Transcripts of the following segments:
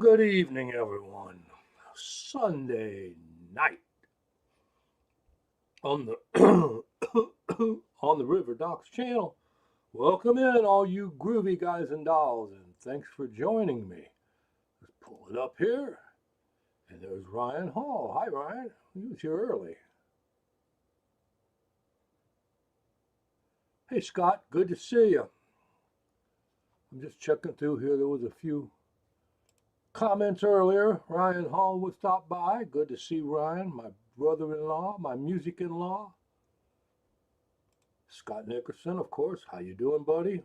Good evening, everyone. Sunday night on the on the River Docs channel. Welcome in, all you groovy guys and dolls, and thanks for joining me. Let's pull it up here, and there's Ryan Hall. Hi, Ryan. He was here early. Hey, Scott. Good to see you. I'm just checking through here. There was a few comments earlier. Ryan Hall would stop by. Good to see Ryan, my brother-in-law, my music-in-law. Scott Nickerson, of course. How you doing, buddy?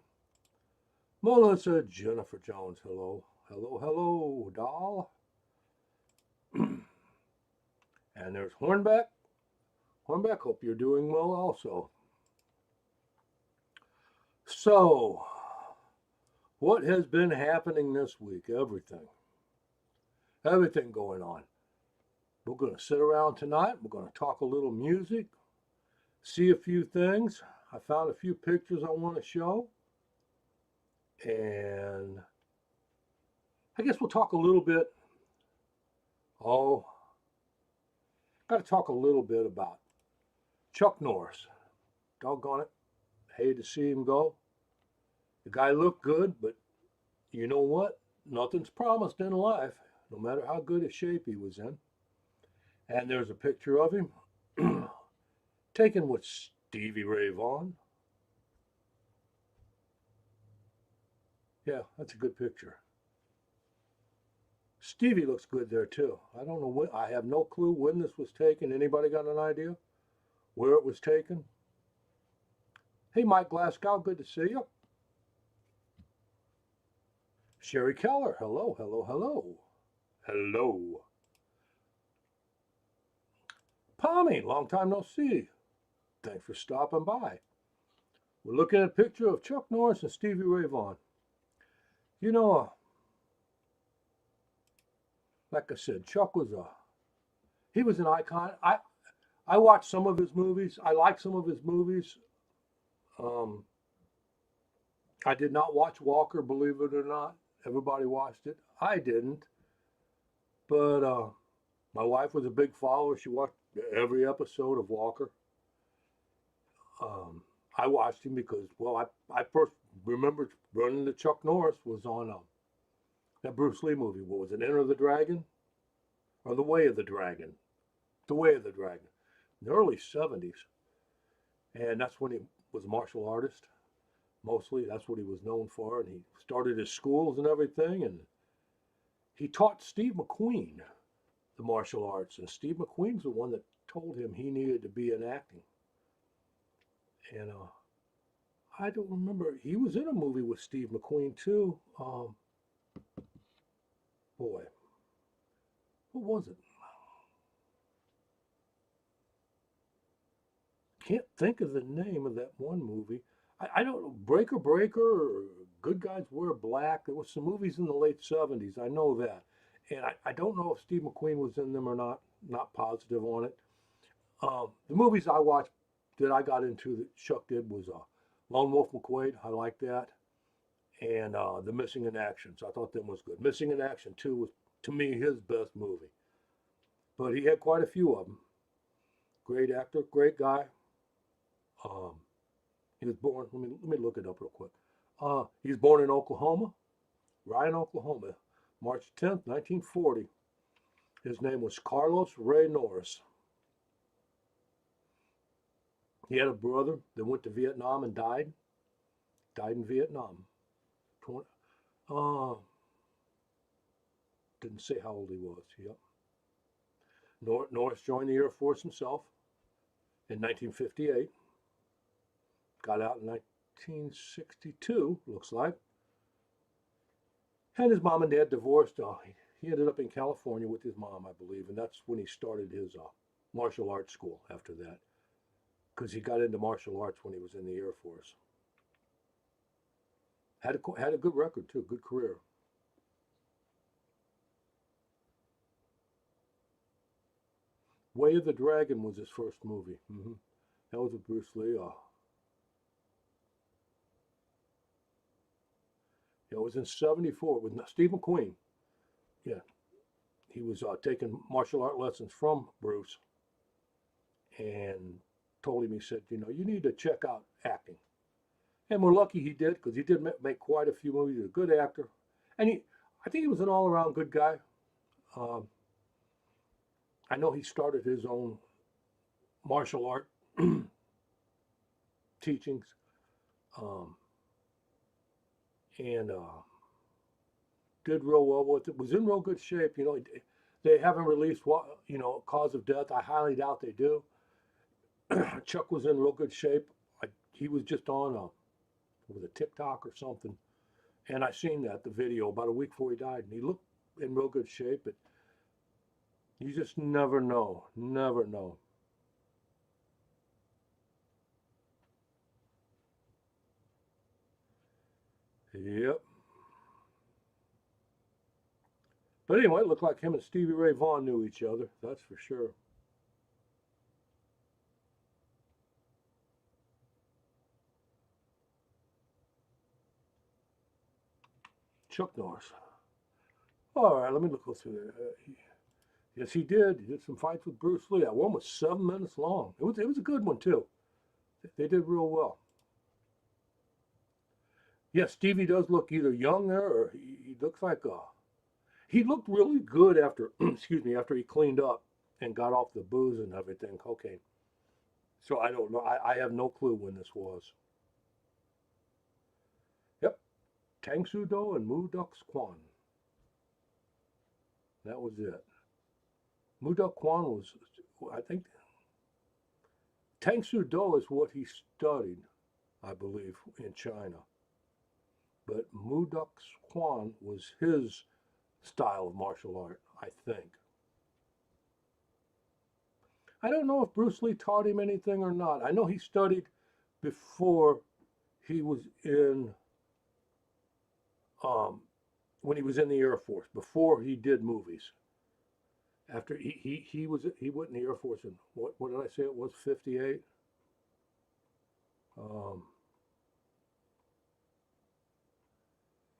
Melissa Jennifer Jones. Hello. Hello, hello, doll. And there's Hornbeck. Hornbeck, hope you're doing well also. So, what has been happening this week? Everything going on. We're going to sit around tonight. We're going to talk a little music, see a few things. I found a few pictures I want to show. And I guess we'll talk a little bit. Got to talk a little bit about Chuck Norris. Doggone it. Hated to see him go. The guy looked good, but you know what? Nothing's promised in life, no matter how good a shape he was in. And there's a picture of him taken with Stevie Ray Vaughan. Yeah, that's a good picture. Stevie looks good there too. I don't know when, I have no clue when this was taken. Anybody got an idea where it was taken? Hey, Mike Glasgow, good to see you. Sherry Keller, hello, hello, hello. Hello. Pommy, long time no see. Thanks for stopping by. We're looking at a picture of Chuck Norris and Stevie Ray Vaughan. You know, like I said, Chuck was he was an icon. I watched some of his movies. I like some of his movies. I did not watch Walker, believe it or not. Everybody watched it. I didn't. But my wife was a big follower. She watched every episode of Walker. I watched him because, well, I first remembered running into Chuck Norris was on that Bruce Lee movie. What was it, Enter the Dragon? Or The Way of the Dragon? The Way of the Dragon. In the early 70s. And that's when he was a martial artist. Mostly, that's what he was known for. And he started his schools and everything. And he taught Steve McQueen the martial arts. And Steve McQueen's the one that told him he needed to be in acting. And I don't remember. He was in a movie with Steve McQueen too. Boy, what was it? Can't think of the name of that one movie. I don't know. Breaker or Good Guys Wear Black. There was some movies in the late 70s. I know that. And I don't know if Steve McQueen was in them or not. Not positive on it. The movies I watched that I got into that Chuck did was Lone Wolf McQuade. I like that. And The Missing in Action. So I thought that was good. Missing in Action 2 was, to me, his best movie. But he had quite a few of them. Great actor, great guy. He was born, let me look it up real quick. He was born in Oklahoma, Ryan, Oklahoma, March 10th, 1940. His name was Carlos Ray Norris. He had a brother that went to Vietnam and died. Died in Vietnam. Didn't say how old he was. Yep. Norris joined the Air Force himself in 1958. Got out in 1962, looks like. And his mom and dad divorced. He ended up in California with his mom, I believe, and that's when he started his martial arts school after that. Because he got into martial arts when he was in the Air Force. Had a good record, too, good career. Way of the Dragon was his first movie. That was with Bruce Lee. It was in '74 with Steve McQueen. yeah, he was taking martial art lessons from Bruce, and told him, he said, you know, you need to check out acting. And we're lucky he did, because he did make quite a few movies. He's a good actor, and I think he was an all-around good guy. Um, I know he started his own martial art teachings, um, and did real well with it. Was in real good shape. You know, they haven't released what, you know, cause of death. I highly doubt they do. Chuck was in real good shape. He was just on with a TikTok or something, and I seen the video about a week before he died, and he looked in real good shape. But you just never know, never know. Yep. But anyway, it looked like him and Stevie Ray Vaughan knew each other. That's for sure. Chuck Norris. All right, let me go through there. Yes, he did. He did some fights with Bruce Lee. That one was 7 minutes long. It was a good one too. They did real well. Yes, Stevie does look either young there, or he looks like he looked really good after excuse me, after he cleaned up and got off the booze and everything, cocaine. So I don't know. I have no clue when this was. Yep, Tang Soo Do and Mu Duk Kwan. That was it. Mu Duk Kwan was, I think, Tang Soo Do is what he studied, I believe, in China. But Mu Duk Kwan was his style of martial art, I think. I don't know if Bruce Lee taught him anything or not. I know he studied before he was in, when he was in the Air Force, before he did movies. After he went in the Air Force in, what did I say it was, 58?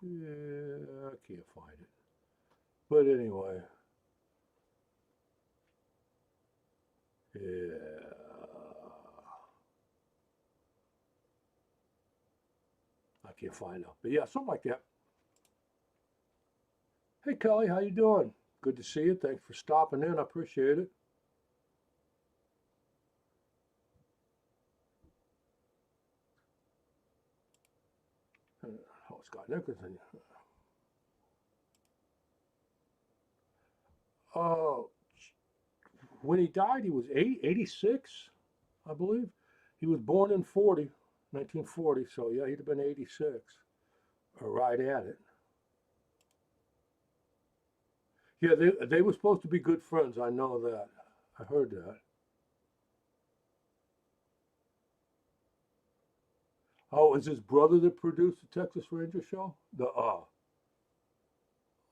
Yeah, I can't find it. But anyway, yeah. I can't find it. But yeah, something like that. Hey Kelly, how you doing? Good to see you. Thanks for stopping in. I appreciate it. Oh, Scott Nicholson. Uh, when he died, he was 86, I believe. He was born in 1940, so yeah, he'd have been 86, or right at it. Yeah, they were supposed to be good friends. I know that. I heard that. Oh, is his brother that produced the Texas Ranger show?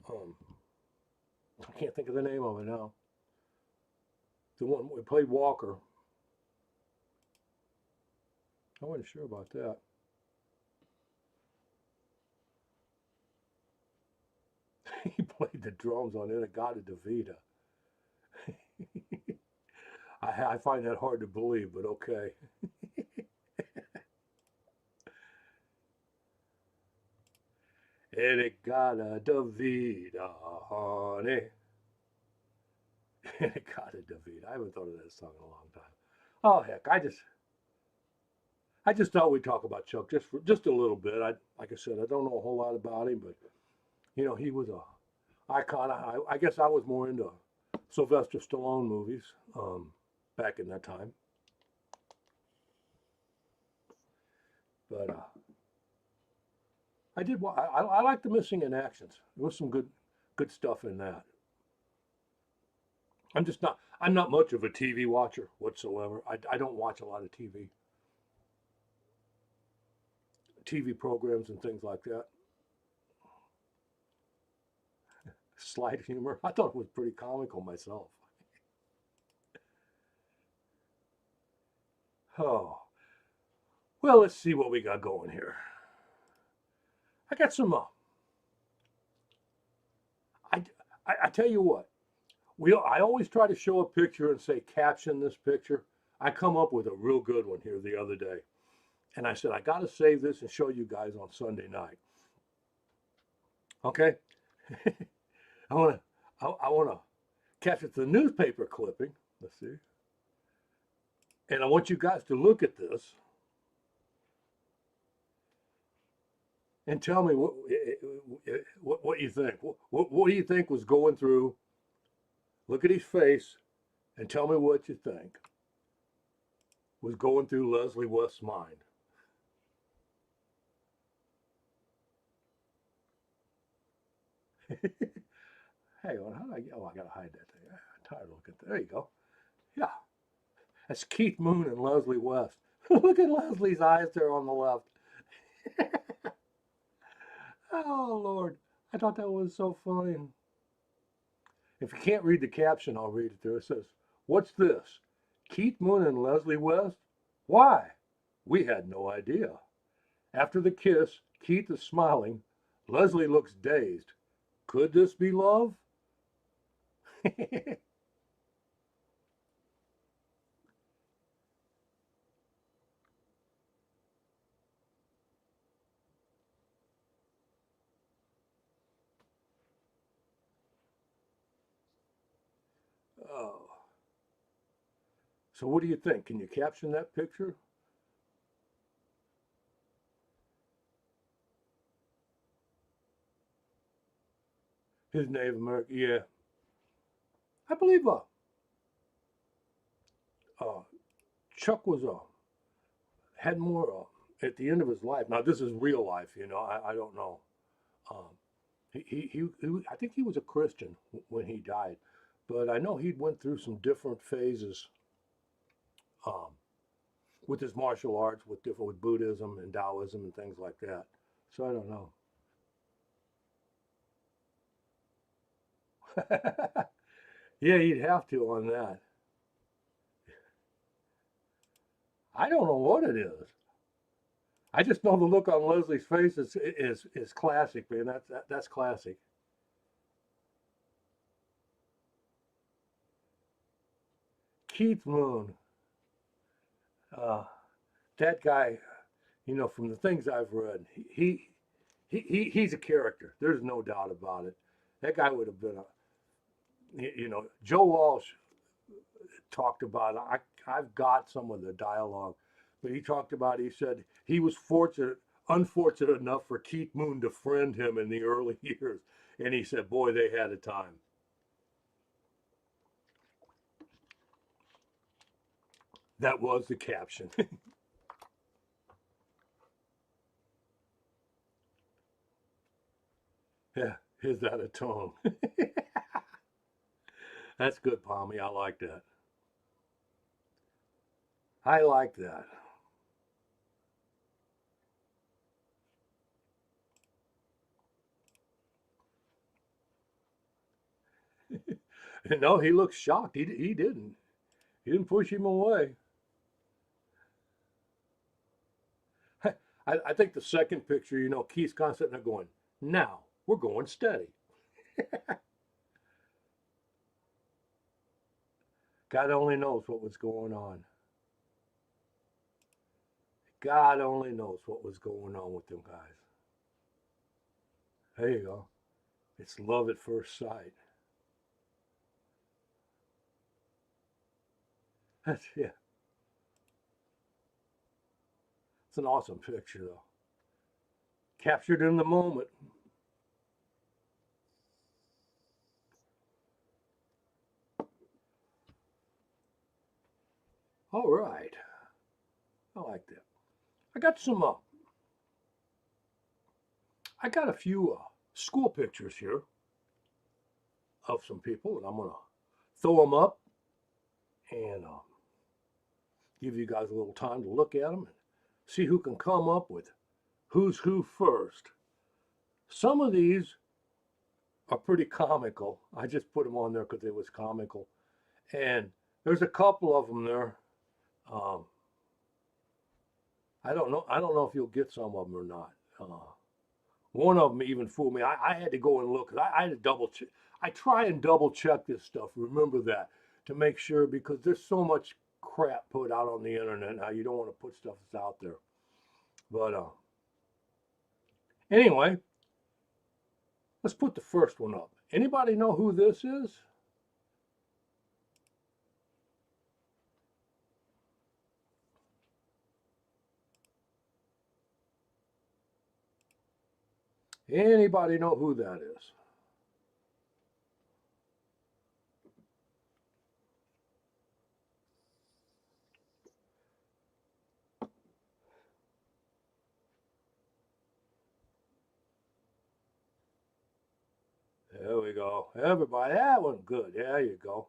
Um, I can't think of the name of it now. The one we played Walker. I wasn't sure about that. He played the drums on Inagata Davida. I find that hard to believe, but okay. Inagata Davida, honey. Inagata Davida. I haven't thought of that song in a long time. Oh heck, I just thought we'd talk about Chuck just a little bit. Like I said, I don't know a whole lot about him, but you know, he was a icon. I guess I was more into Sylvester Stallone movies back in that time. But I did. I like the Missing in Actions. There was some good stuff in that. I'm just not. I'm not much of a TV watcher whatsoever. I don't watch a lot of TV programs and things like that. Slight humor. I thought it was pretty comical myself. Oh, well, let's see what we got going here. I got some. I I tell you what, I always try to show a picture and say, caption this picture. I come up with a real good one here the other day. And I said, I got to save this and show you guys on Sunday night. Okay? I want to I want to catch it the newspaper clipping. Let's see. And I want you guys to look at this and tell me what you think. What do you think was going through? Look at his face and tell me what you think was going through Leslie West's mind. Hang on, how do I get? Oh, I gotta hide that thing. I'm tired of looking. There you go. Yeah, that's Keith Moon and Leslie West. Look at Leslie's eyes there on the left. Oh Lord, I thought that was so funny. If you can't read the caption, I'll read it there. It says, "What's this? Keith Moon and Leslie West? Why? We had no idea." After the kiss, Keith is smiling. Leslie looks dazed. Could this be love? Oh. So what do you think? Can you caption that picture? His Native American, yeah. I believe Chuck was had more at the end of his life. Now this is real life, you know. I don't know. Um, I think he was a Christian when he died, but I know he went through some different phases um, with his martial arts, with Buddhism and Taoism and things like that. So I don't know. Yeah, you'd have to on that. I don't know what it is. I just know the look on Leslie's face is classic, man. That's classic. Keith Moon, uh, that guy, you know, from the things I've read, he's a character. There's no doubt about it. That guy would have been you know, Joe Walsh talked about. I've got some of the dialogue, but he talked about. He said he was unfortunate enough for Keith Moon to friend him in the early years, and he said, boy, they had a time. That was the caption. Yeah, is that a tone? That's good, Palmy. I like that. I like that. No, he looks shocked. He didn't. He didn't push him away. I think the second picture, you know, Keith's kind of sitting there going, now we're going steady. God only knows what was going on. God only knows what was going on with them guys. There you go. It's love at first sight. That's, yeah, it's an awesome picture, though. Captured in the moment. All right. I like that. I got some, I got a few school pictures here of some people, and I'm going to throw them up and give you guys a little time to look at them and see who can come up with who's who first. Some of these are pretty comical. I just put them on there because it was comical. And there's a couple of them there. Um, I don't know. I don't know if you'll get some of them or not. One of them even fooled me. I had to go and look. I had to double check. I try and double check this stuff. Remember that, to make sure, because there's so much crap put out on the internet now. You don't want to put stuff that's out there. But anyway, let's put the first one up. Anybody know who this is? Anybody know who that is? There we go. Everybody, that one good. There you go.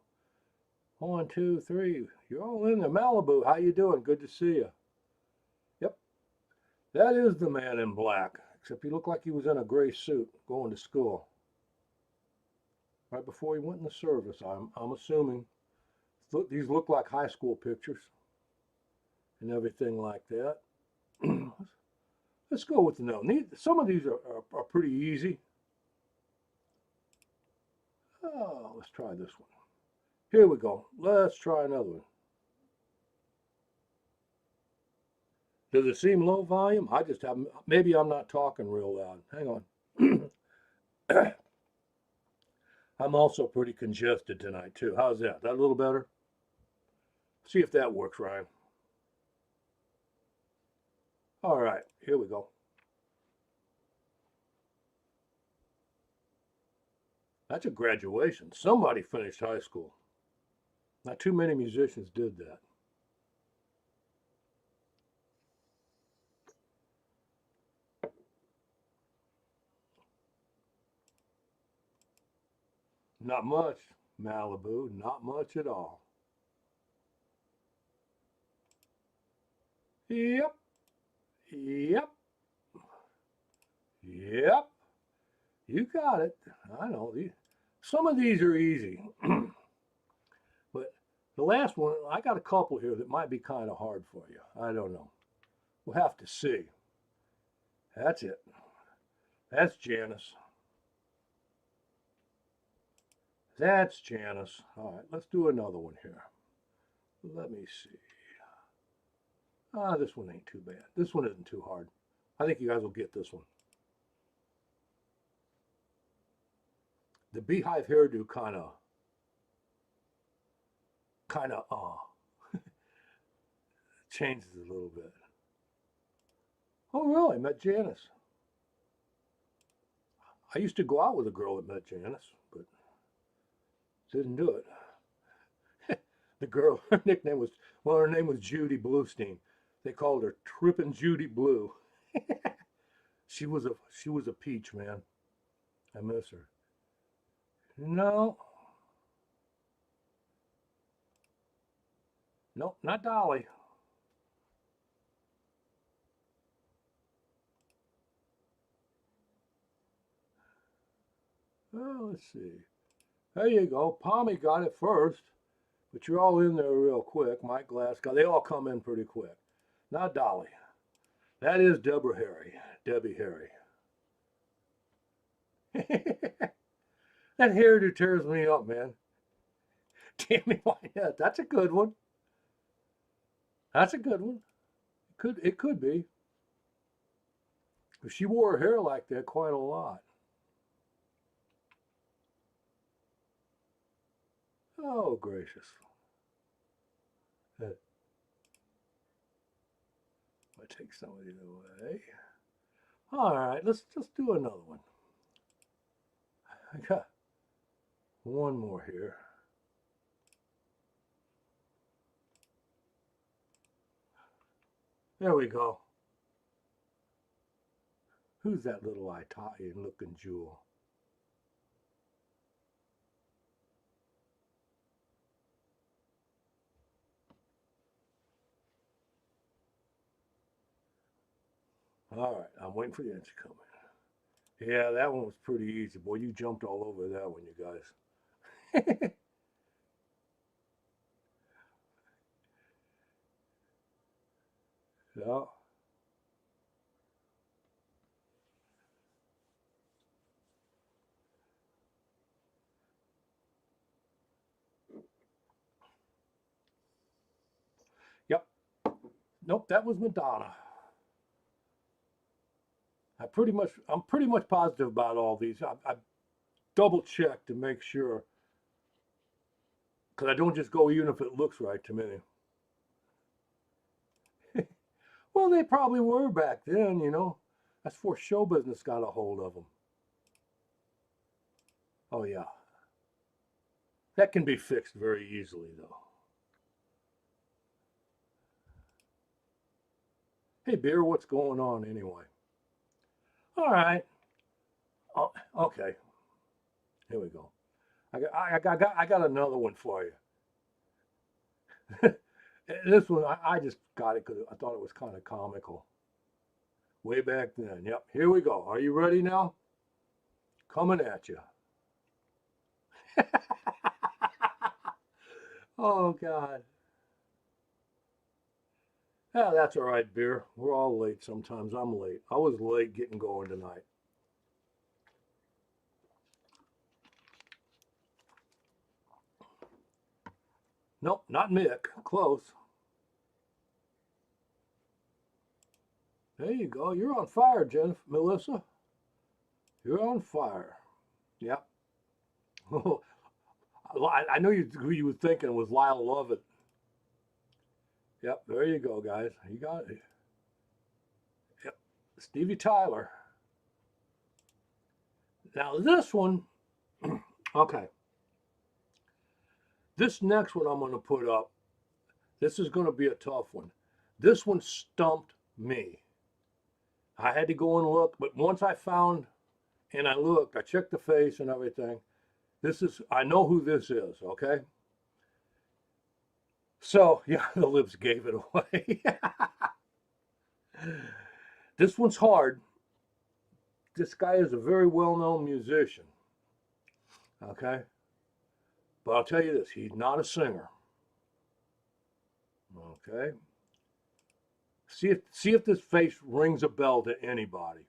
1, 2, 3. You're all in there. Malibu, how you doing? Good to see you. Yep, that is the man in black. Except he looked like he was in a gray suit going to school. Right before he went in the service, I'm assuming. These look like high school pictures and everything like that. Let's go with the no. Some of these are pretty easy. Oh, let's try this one. Here we go. Let's try another one. Does it seem low volume? I just have, maybe I'm not talking real loud. Hang on. I'm also pretty congested tonight too. How's that? That a little better? See if that works, Ryan. All right, here we go. That's a graduation. Somebody finished high school. Not too many musicians did that. Not much, Malibu. Not much at all. Yep. Yep. Yep. You got it. I know. Some of these are easy. But the last one, I got a couple here that might be kind of hard for you. I don't know. We'll have to see. That's it. That's Janice. That's Janice. All right, let's do another one here. Let me see. This one ain't too bad. This one isn't too hard. I think you guys will get this one. The beehive hairdo kind of changes a little bit. Oh, really? Met Janice. I used to go out with a girl that met Janice, but didn't do it. The girl, her nickname was, well, her name was Judy Bluestein. They called her Trippin' Judy Blue. She was a peach, man. I miss her. No, nope, not Dolly. Oh, let's see. There you go. Palmy got it first, but you're all in there real quick. Mike Glasgow, they all come in pretty quick. Not Dolly. That is Deborah Harry. Debbie Harry. That hairdo tears me up, man. Tammy Wynette. That's a good one. That's a good one. It could be. But she wore her hair like that quite a lot. Oh, gracious. I'm going to take some of these away. All right, let's just do another one. I got one more here. There we go. Who's that little Italian looking jewel? All right, I'm waiting for the answer coming. Yeah, that one was pretty easy. Boy, you jumped all over that one, you guys. Yeah. Nope, that was Madonna. I'm pretty much positive about all these. I double checked to make sure, because I don't just go even if it looks right to me. Well, they probably were back then, you know. That's before show business got a hold of them. Oh yeah, that can be fixed very easily though. Hey, Beer, what's going on anyway? All right. Oh, okay. Here we go. I got another one for you. This one, I just got it because I thought it was kind of comical. Way back then. Yep. Here we go. Are you ready now? Coming at you. Oh, God. Yeah, that's all right, Beer. We're all late sometimes. I'm late. I was late getting going tonight. Nope, not Mick. Close. There you go. You're on fire, Jennifer, Melissa. You're on fire. Yep. I know who you were thinking was Lyle Lovett. Yep, there you go, guys. You got it. Yep, Stevie Tyler. Now this one, okay. This next one I'm going to put up, this is going to be a tough one. This one stumped me. I had to go and look, but once I found and I looked, I checked the face and everything. I know who this is, okay? So, yeah, the lips gave it away. This one's hard. This guy is a very well-known musician, okay? But I'll tell you this, he's not a singer, okay? See if this face rings a bell to anybody.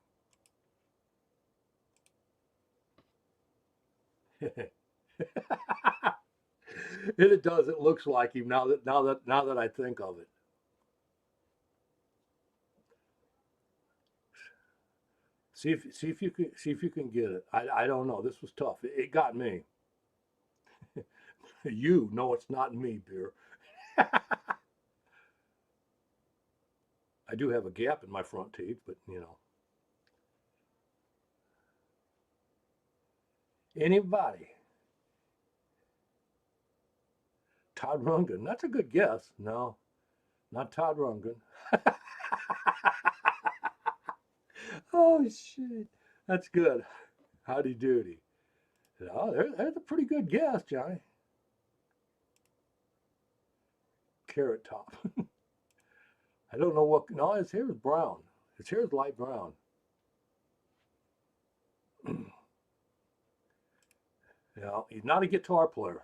It does. It looks like him now that I think of it. See if you can get it. I don't know. This was tough. It got me. You know it's not me, Beer. I do have a gap in my front teeth, but you know. Anybody? Todd Rundgren. That's a good guess. No, not Todd Rundgren. Oh shit. That's good. Howdy doody. Oh, there's a pretty good guess, Johnny. Carrot Top. I don't know what. No, his hair is brown. His hair is light brown. Yeah, he's not a guitar player.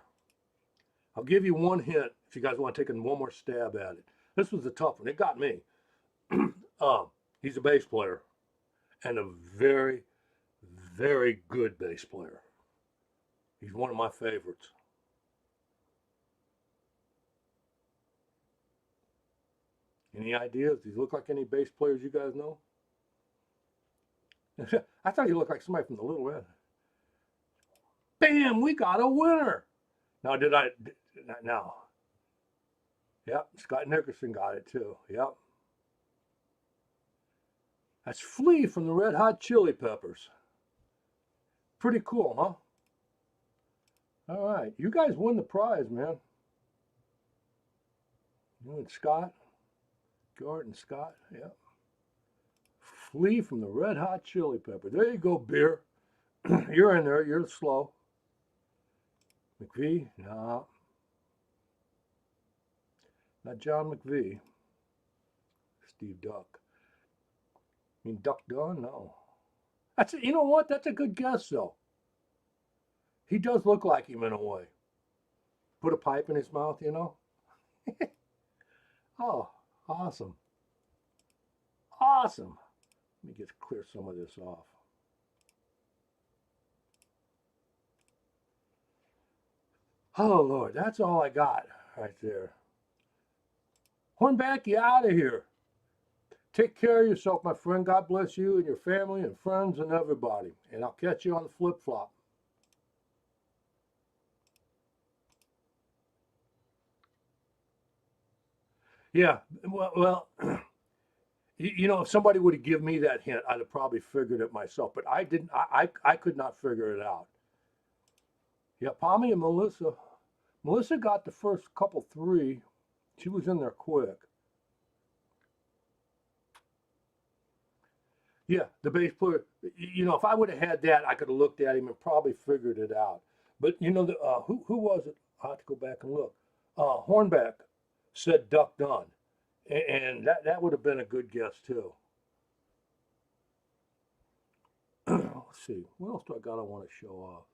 I'll give you one hint if you guys want to take one more stab at it. This was a tough one. It got me. He's a bass player and a very, very good bass player. He's one of my favorites. Any ideas? Does he look like any bass players you guys know? I thought he looked like somebody from the Little Red. Bam! We got a winner. Now, now. Yep, Scott Nickerson got it too. Yep. That's Flea from the Red Hot Chili Peppers. Pretty cool, huh? All right, you guys win the prize, man. You and Scott, Gordon Scott, yep. Flea from the Red Hot Chili Peppers. There you go, Beer. You're in there. You're slow. McVie? No. Not John McVie. Steve Duck. I mean, Duck Dunn? No. You know what? That's a good guess, though. He does look like him in a way. Put a pipe in his mouth, you know? Oh, awesome. Awesome. Let me just clear some of this off. Oh, Lord, that's all I got right there. Hornback, you out of here. Take care of yourself, my friend. God bless you and your family and friends and everybody. And I'll catch you on the flip flop. Yeah, well, you know, if somebody would have given me that hint, I'd have probably figured it myself. But I didn't. I could not figure it out. Yeah, Pommy and Melissa. Melissa got the first couple three. She was in there quick. Yeah, the bass player. You know, if I would have had that, I could have looked at him and probably figured it out. But you know, who was it? I have to go back and look. Hornback said Duck Dunn, and that would have been a good guess too. Let's see, what else do I got? I want to show off.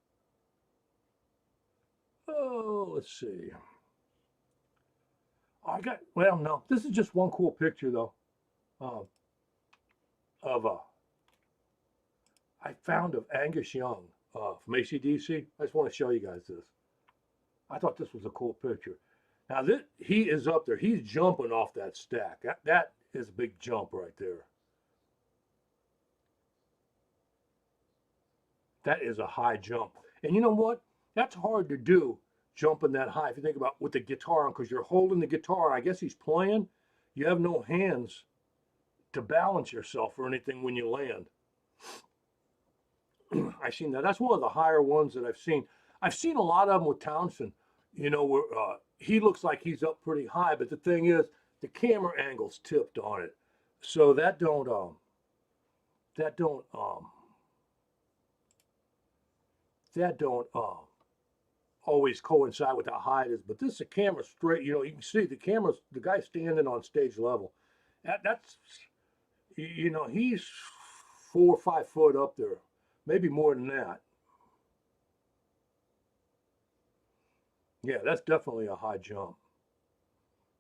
Oh, let's see. I got. Well, no, this is just one cool picture though. Um, of I found of Angus Young from AC/DC. I just want to show you guys this. I thought this was a cool picture. Now this, he is up there. He's jumping off that stack. That is a big jump right there. That is a high jump. And you know what? That's hard to do, jumping that high. If you think about with the guitar on, because you're holding the guitar. I guess he's playing. You have no hands to balance yourself or anything when you land. I've seen that. That's one of the higher ones that I've seen. I've seen a lot of them with Townsend. You know, where he looks like he's up pretty high, but the thing is, the camera angle's tipped on it, so that don't always coincide with how high it is. But this is a camera straight. You know, you can see the guy standing on stage level. That's you know, he's 4 or 5 foot up there, maybe more than that. Yeah, that's definitely a high jump.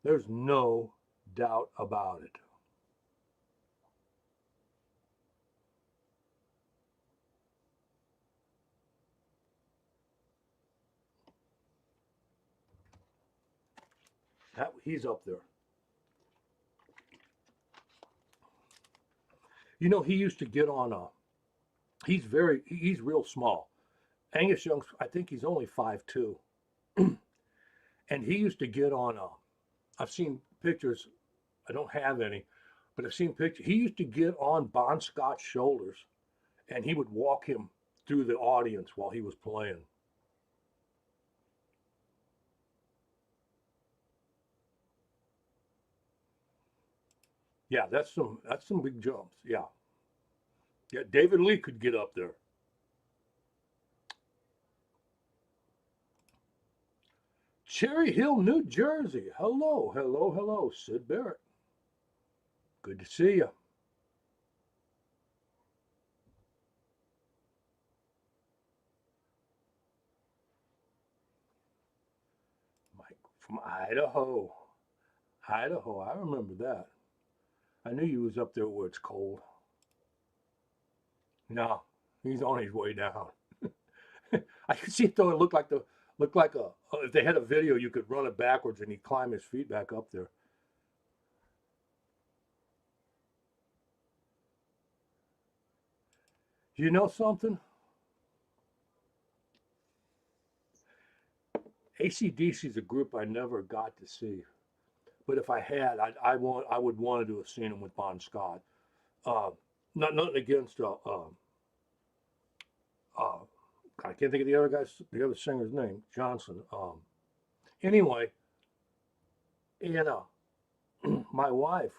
There's no doubt about it. He's up there. You know, he used to get on a. He's real small. Angus Young's, I think he's only 5'2", and he used to get on a. I've seen pictures. I don't have any, but I've seen pictures. He used to get on Bon Scott's shoulders, and he would walk him through the audience while he was playing. Yeah, that's some big jumps. Yeah, yeah. David Lee could get up there. Cherry Hill, New Jersey. Hello, hello, hello, Sid Barrett. Good to see you. Mike from Idaho. Idaho, I remember that. I knew you was up there where it's cold. No, he's on his way down. I could see it though. It looked like a. If they had a video, you could run it backwards and he'd climb his feet back up there. You know something? AC/DC is a group I never got to see, but if I had, I would wanted to have seen him with Bon Scott. Uh, Not nothing against uh, I can't think of the other singer's name, Johnson. Anyway, and my wife,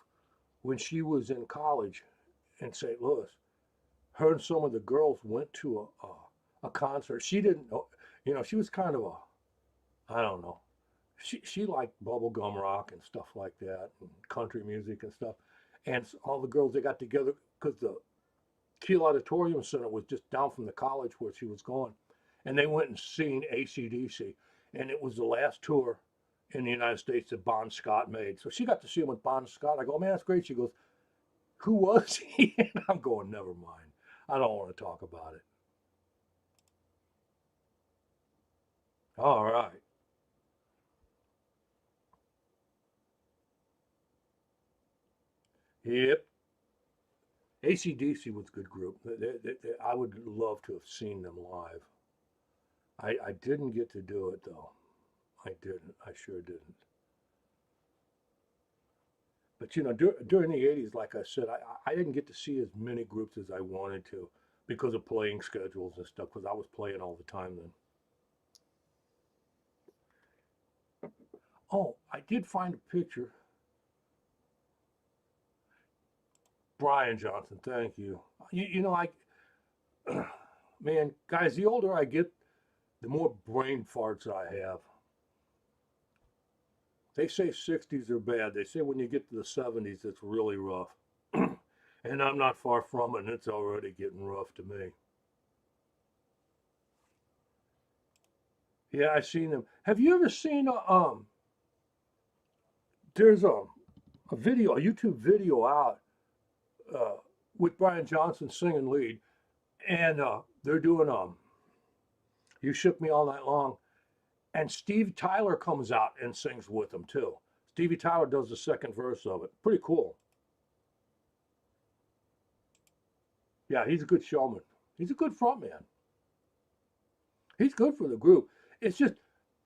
when she was in college in St. Louis, her and some of the girls went to a concert. She didn't know, you know, she was kind of I don't know. She liked bubblegum rock and stuff like that, and country music and stuff. And all the girls they got together because the Kiel Auditorium Center was just down from the college where she was going, and they went and seen AC/DC, and it was the last tour in the United States that Bon Scott made. So she got to see him with Bon Scott. I go, man, that's great. She goes, who was he? And I'm going, never mind. I don't want to talk about it. All right. Yep. AC/DC was a good group. I would love to have seen them live. I didn't get to do it though. I didn't. I sure didn't. But you know, during the '80s, like I said, I didn't get to see as many groups as I wanted to because of playing schedules and stuff. Because I was playing all the time then. Oh, I did find a picture. Brian Johnson, thank you. You know, man, guys, the older I get, the more brain farts I have. They say 60s are bad. They say when you get to the 70s, it's really rough. And I'm not far from it, and it's already getting rough to me. Yeah, I've seen them. Have you ever seen there's a video, a YouTube video out uh, with Brian Johnson singing lead, and they're doing "You Shook Me All Night Long," and Steve Tyler comes out and sings with them too. Stevie Tyler does the second verse of it. Pretty cool. Yeah, he's a good showman. He's a good frontman. He's good for the group. It's just,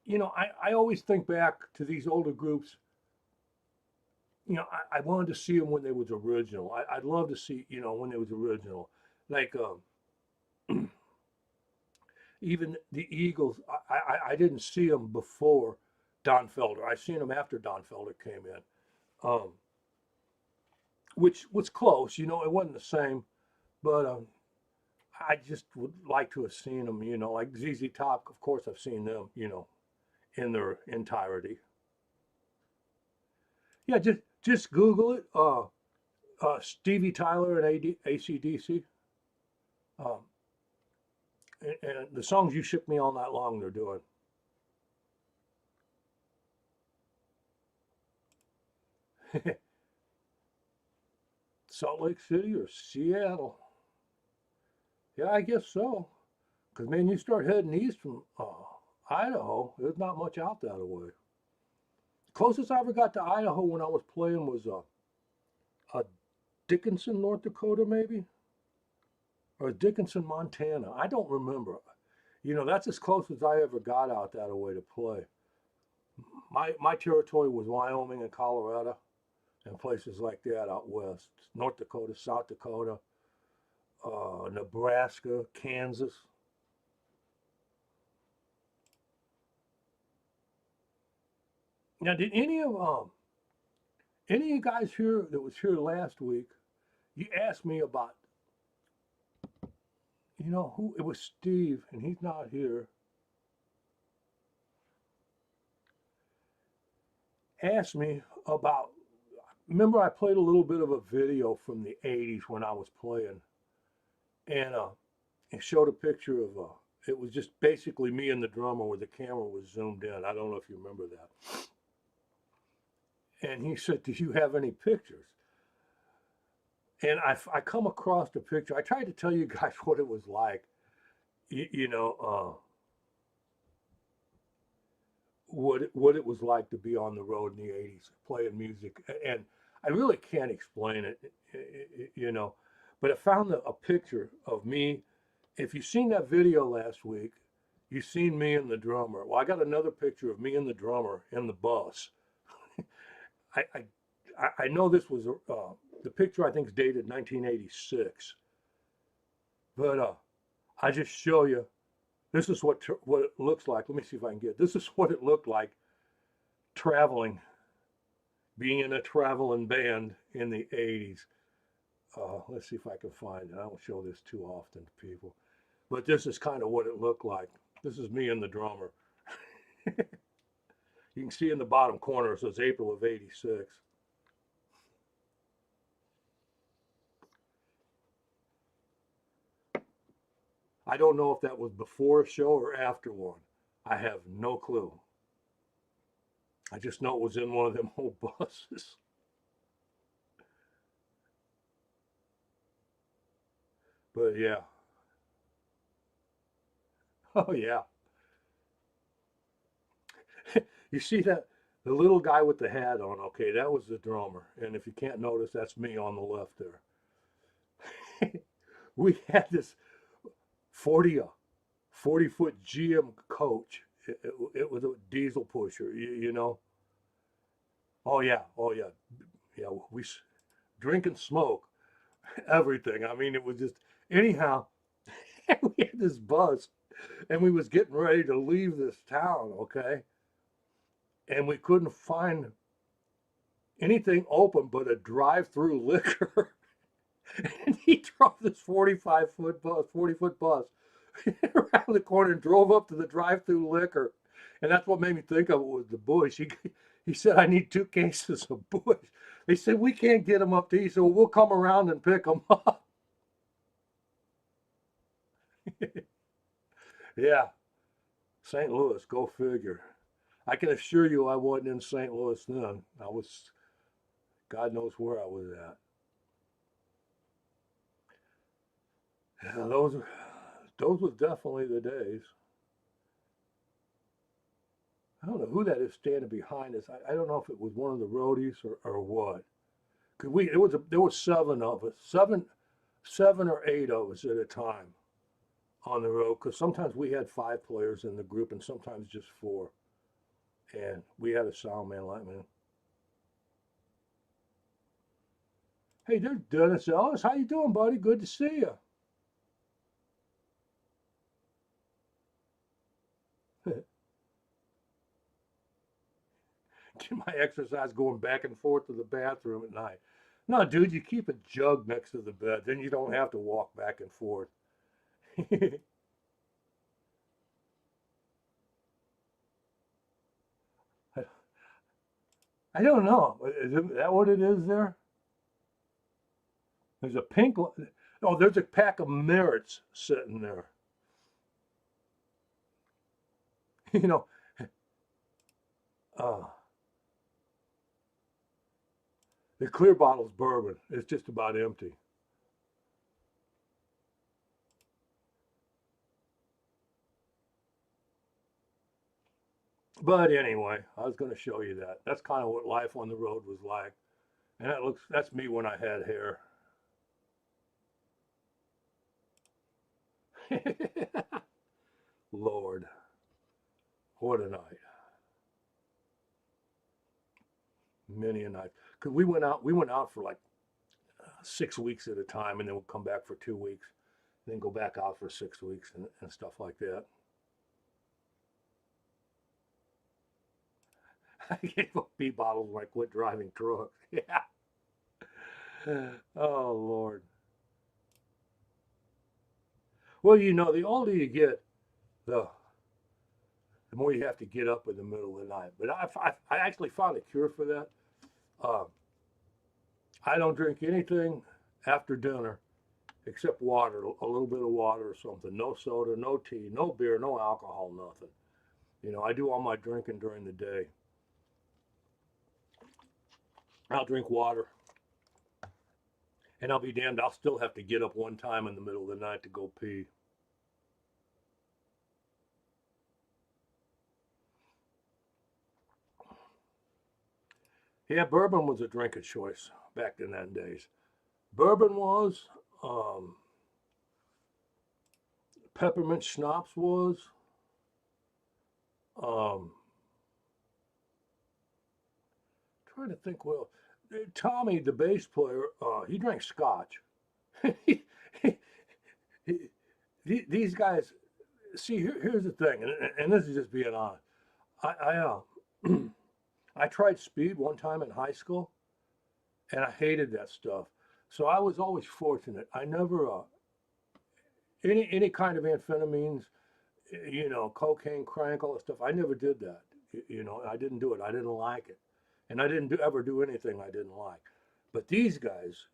you know, I always think back to these older groups. You know, I wanted to see them when they was original. I'd love to see, you know, when they was original. Like even the Eagles, I didn't see them before Don Felder. I seen them after Don Felder came in, which was close. You know, it wasn't the same, but I just would like to have seen them. You know, like ZZ Top. Of course, I've seen them. You know, in their entirety. Yeah, just Google it. Stevie Tyler and AC/DC. Um, and the songs "You Shook Me All Night Long" they're doing. Salt Lake City or Seattle? Yeah, I guess so. Because man, you start heading east from Idaho, there's not much out that way. Closest I ever got to Idaho when I was playing was Dickinson, North Dakota, maybe, or Dickinson, Montana. I don't remember. You know, that's as close as I ever got out that way to play. My territory was Wyoming and Colorado and places like that out west. North Dakota, South Dakota, Nebraska, Kansas. Now, did any of you guys here that was here last week? You asked me about, you know, who it was Steve, and he's not here. Asked me about. Remember, I played a little bit of a video from the '80s when I was playing, and it showed a picture of it was just basically me and the drummer where the camera was zoomed in. I don't know if you remember that. And he said, "Do you have any pictures?" And I come across the picture. I tried to tell you guys what it was like. You know, what it was like to be on the road in the '80s playing music, and I really can't explain it, you know. But I found a picture of me. If you've seen that video last week, you've seen me and the drummer. Well, I got another picture of me and the drummer in the bus. I I know this was the picture. I think is dated 1986, but I just show you. This is what it looks like. Let me see if I can get. This is what it looked like traveling, being in a traveling band in the '80s. Let's see if I can find it. I don't show this too often to people, but this is kind of what it looked like. This is me and the drummer. You can see in the bottom corner it says April of '86. I don't know if that was before a show or after one. I have no clue. I just know it was in one of them old buses. But yeah. Oh yeah. You see that? The little guy with the hat on, okay, that was the drummer. And if you can't notice, that's me on the left there. We had this 40, 40-foot GM coach. It was a diesel pusher, you know. Oh yeah, oh yeah, yeah. Drink and smoke, everything. I mean, it was just anyhow. We had this bus, and we was getting ready to leave this town, okay, and we couldn't find anything open but a drive-through liquor. And he drove this 45-foot bus, 40-foot bus around the corner and drove up to the drive-through liquor. And that's what made me think of it was the Bush. He said, I need 2 cases of Bush. They said, we can't get them up to you, so we'll come around and pick them up. Yeah, St. Louis, go figure. I can assure you I wasn't in St. Louis then. I was, God knows where I was at. Yeah, those was definitely the days. I don't know who that is standing behind us. I don't know if it was one of the roadies or what. Cause there was 7 of us, seven or 8 of us at a time on the road. Cause sometimes we had 5 players in the group and sometimes just 4. And we had a sound man like me. Hey, there's Dennis Ellis. How you doing, buddy? Good to see you. Get my exercise going back and forth to the bathroom at night. No, dude, you keep a jug next to the bed, then you don't have to walk back and forth. I don't know. Is that what it is there? There's a pink one. Oh, there's a pack of Merits sitting there. You know, uh, the clear bottle's bourbon. It's just about empty. But anyway, I was going to show you that. That's kind of what life on the road was like. And that's me when I had hair. Lord, what a night. Many a night. Cause we went out for like 6 weeks at a time and then we'd come back for 2 weeks, then go back out for 6 weeks and stuff like that. I gave up B bottles when I quit driving trucks. Yeah. Oh Lord. Well, the older you get, the the more you have to get up in the middle of the night. But I actually found a cure for that. Uh, I don't drink anything after dinner except water, a little bit of water or something. No soda, no tea, no beer, no alcohol, nothing. I do all my drinking during the day. I'll drink water, and I'll be damned, I'll still have to get up one time in the middle of the night to go pee. Yeah, bourbon was a drink of choice back in that days. Bourbon was, um, peppermint schnapps was, um, trying to think, well, Tommy, the bass player, he drank scotch. he, he, these guys, see, here's the thing, and this is just being honest. I I tried speed one time in high school, and I hated that stuff. So I was always fortunate. I never any kind of amphetamines, cocaine, crank, all that stuff. I never did that. I didn't do it. I didn't like it, and I didn't ever do anything I didn't like. But these guys,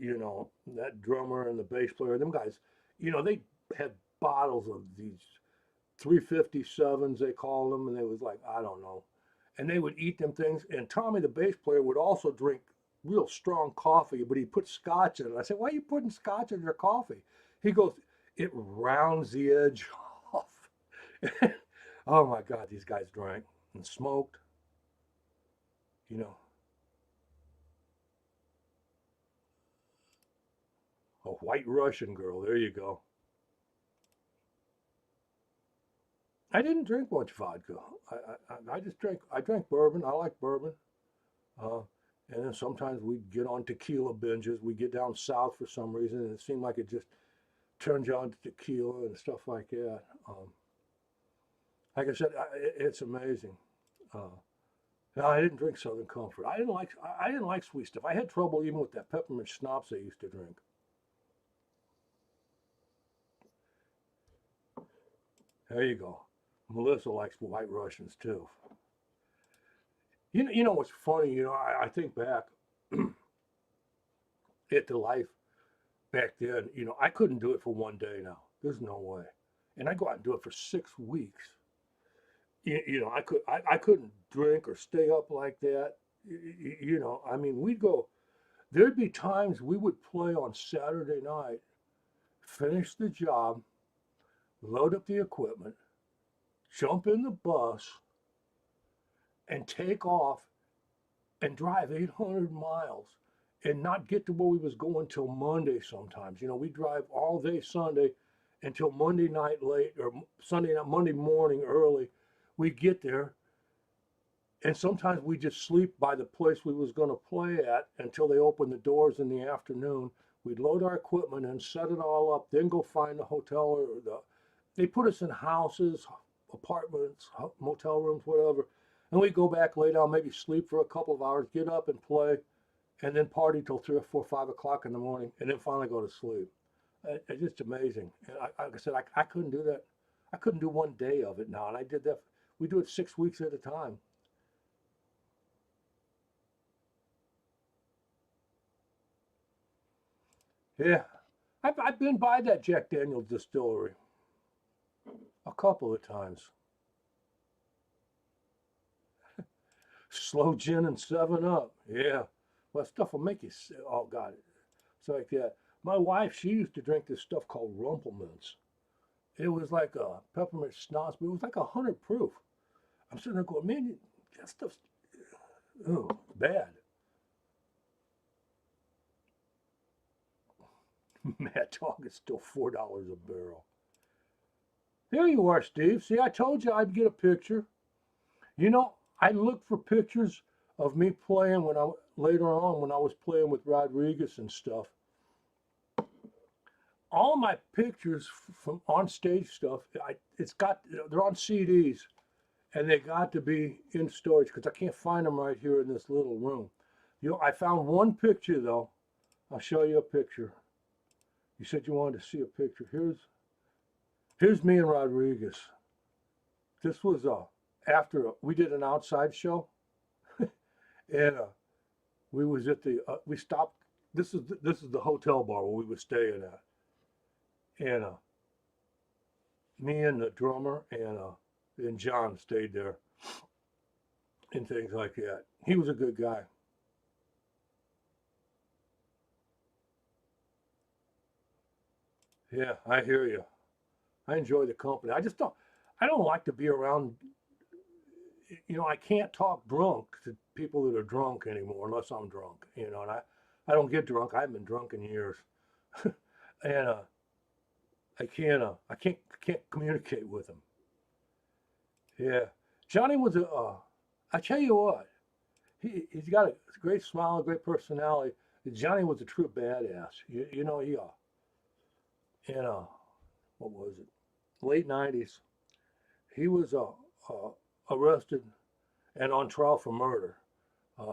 that drummer and the bass player, them guys, they had bottles of these 357s they call them, and they was like I don't know, and they would eat them things. And Tommy, the bass player, would also drink real strong coffee, but he put scotch in it. I said, "Why are you putting scotch in your coffee?" He goes, "It rounds the edge off." Oh my God, these guys drank and smoked. you know, a white Russian girl. There you go. I didn't drink much vodka. I just drank. I drank bourbon. I like bourbon. Uh, and then sometimes we'd get on tequila binges. We get down south for some reason, and it seemed like it just turns you on to tequila and stuff like that. Like I said, it's amazing. Uh, no, I didn't drink Southern Comfort. I didn't like sweet stuff. I had trouble even with that peppermint schnapps I used to drink. There you go. Melissa likes White Russians too. You know what's funny? I think back at the life back then. I couldn't do it for one day now. There's no way. And I go out and do it for 6 weeks. I couldn't drink or stay up like that. I mean, we'd go. There'd be times we would play on Saturday night, finish the job, load up the equipment, jump in the bus, and take off and drive 800 miles and not get to where we was going till Monday sometimes. We drive all day Sunday until Monday night late or Sunday night, Monday morning early. We get there and sometimes we just sleep by the place we was going to play at until they open the doors in the afternoon. We'd load our equipment and set it all up, then go find the hotel or they put us in houses, apartments, motel rooms, whatever. And we go back, lay down, maybe sleep for a couple of hours, get up and play, and then party till 3 or 4, 5 o'clock in the morning, and then finally go to sleep. It's just amazing. And like I said, I couldn't do that. I couldn't do one day of it now, and I did that. We do it 6 weeks at a time. Yeah, I've been by that Jack Daniel's distillery a couple of times. Slow gin and 7 Up. Yeah. Well, stuff will make you sick. Oh, God. It's like that. My wife, she used to drink this stuff called Rumplemans. It was like a peppermint schnapps, but it was like 100 proof. I'm sitting there going, man, that stuff's bad. Mad Dog is still $4 a barrel. There you are, Steve. See, I told you I'd get a picture. You know, I looked for pictures of me playing later on when I was playing with Rodriguez and stuff. All my pictures from on stage stuff, they're on CDs, and they got to be in storage because I can't find them right here in this little room. I found one picture though. I'll show you a picture. You said you wanted to see a picture. Here's me and Rodriguez. This was after we did an outside show, and we was at the we stopped. This is the hotel bar where we were staying at, and me and the drummer and John stayed there, and things like that. He was a good guy. Yeah, I hear you. I enjoy the company. I don't like to be around. I can't talk drunk to people that are drunk anymore unless I'm drunk. And I don't get drunk. I haven't been drunk in years, and I can't communicate with them. Yeah, Johnny was I tell you what, he's got a great smile, a great personality. Johnny was a true badass. In what was it, late '90s, he was arrested and on trial for murder.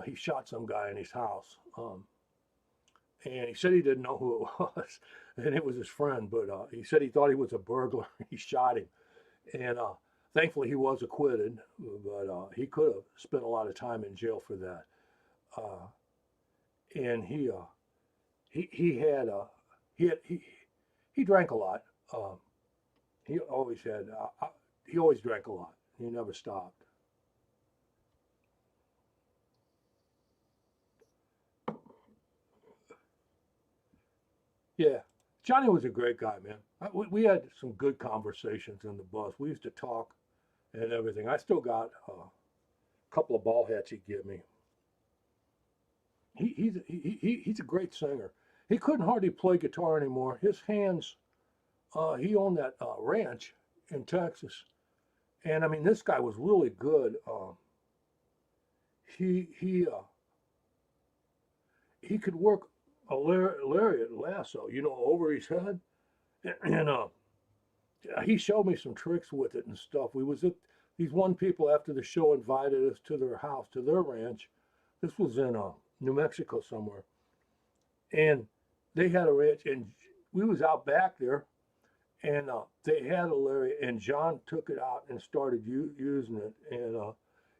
He shot some guy in his house, and he said he didn't know who it was, and it was his friend. But he said he thought he was a burglar. He shot him, and thankfully he was acquitted. But he could have spent a lot of time in jail for that. Uh, and he had he had he drank a lot. Um, he always had he always drank a lot. He never stopped. Yeah, Johnny was a great guy, man. We had some good conversations in the bus. We used to talk and everything. I still got a couple of ball hats he gave me. He's a great singer. He couldn't hardly play guitar anymore. His hands. He owned that ranch in Texas, and I mean this guy was really good. He he uh, he could work a lariat lasso, you know, over his head, and he showed me some tricks with it and stuff. We was at these one people after the show invited us to their house, to their ranch. This was in New Mexico somewhere, and they had a ranch, and we was out back there, and they had a lariat, and John took it out and started using it, and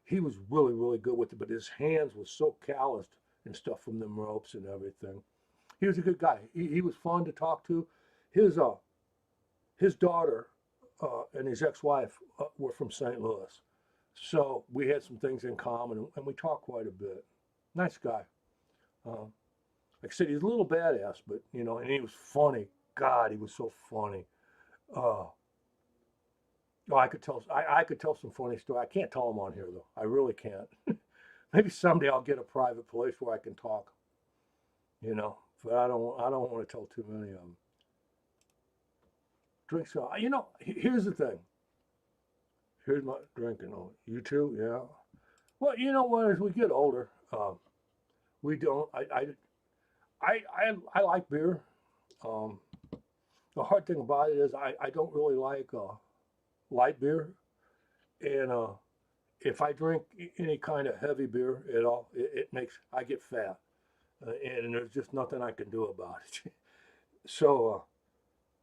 he was really good with it, but his hands was so calloused and stuff from them ropes and everything. He was a good guy. He was fun to talk to. His uh his daughter and his ex-wife were from St. Louis, so we had some things in common, and we talked quite a bit. Nice guy. Uh, like I said, he's a little badass, but you know, and he was funny. God, he was so funny. Uh, oh, I could tell some funny story. I can't tell them on here though. I really can't. Maybe someday I'll get a private place where I can talk. You know, but I don't want to tell too many of them. Drink so. You know, here's the thing. Here's my drinking. Oh, you too? Yeah. Well, you know what? As we get older, we don't. I like beer. Um, the hard thing about it is I don't really like light beer, and if I drink any kind of heavy beer at all, it makes I get fat, and there's just nothing I can do about it. So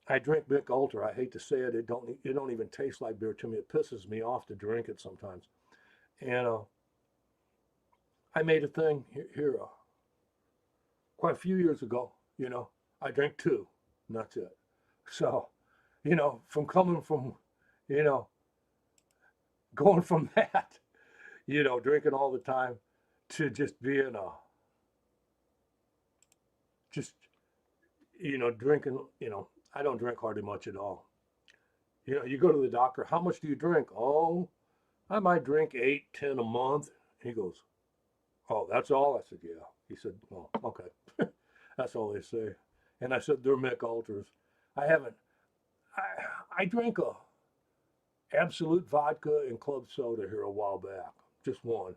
I drink Mick Ultra. I hate to say it, it don't even taste like beer to me. It pisses me off to drink it sometimes. And I made a thing here quite a few years ago. You know, I drink two, and that's it. So, you know, from coming from, you know, going from that, you know, drinking all the time to just being just, you know, drinking, you know, I don't drink hardly much at all. You know, you go to the doctor, how much do you drink? Oh, I might drink 8, 10 a month. He goes, oh, that's all? I said, yeah. He said, well, okay. That's all they say. And I said, they're Mick Ultras. I haven't, I drank a Absolute vodka and club soda here a while back, just one.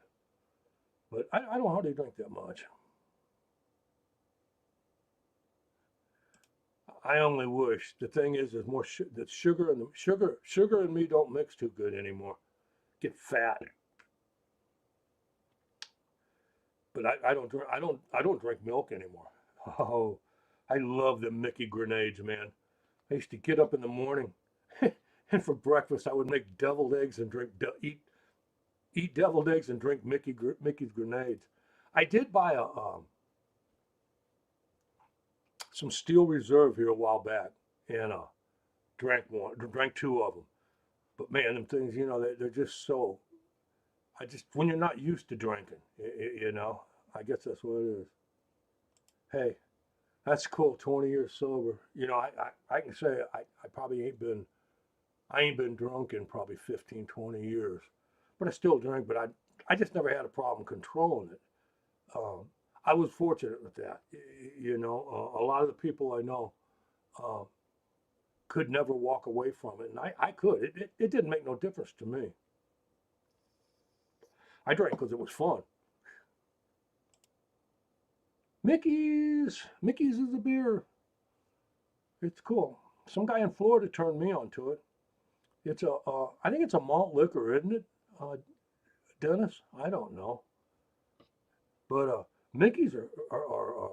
But I don't hardly drink that much. I only wish. The thing is, there's more that sugar and the sugar and me don't mix too good anymore. Get fat. But I don't drink milk anymore. Oh, I love the Mickey grenades, man. I used to get up in the morning, and for breakfast I would make deviled eggs and eat deviled eggs and drink Mickey's grenades. I did buy a some Steel Reserve here a while back, and drank two of them. But man, them things, you know, they're just so. I just when you're not used to drinking, you know, I guess that's what it is. Hey, that's cool. 20 years sober. You know, I can say I probably ain't been drunk in probably 15, 20 years, but I still drink. But I just never had a problem controlling it. Um, I was fortunate with that. You know, a lot of the people I know uh, could never walk away from it, and I could. It didn't make no difference to me. I drank because it was fun. Mickey's is a beer. It's cool. Some guy in Florida turned me onto it. I think it's a malt liquor, isn't it, Dennis? I don't know, but Mickey's are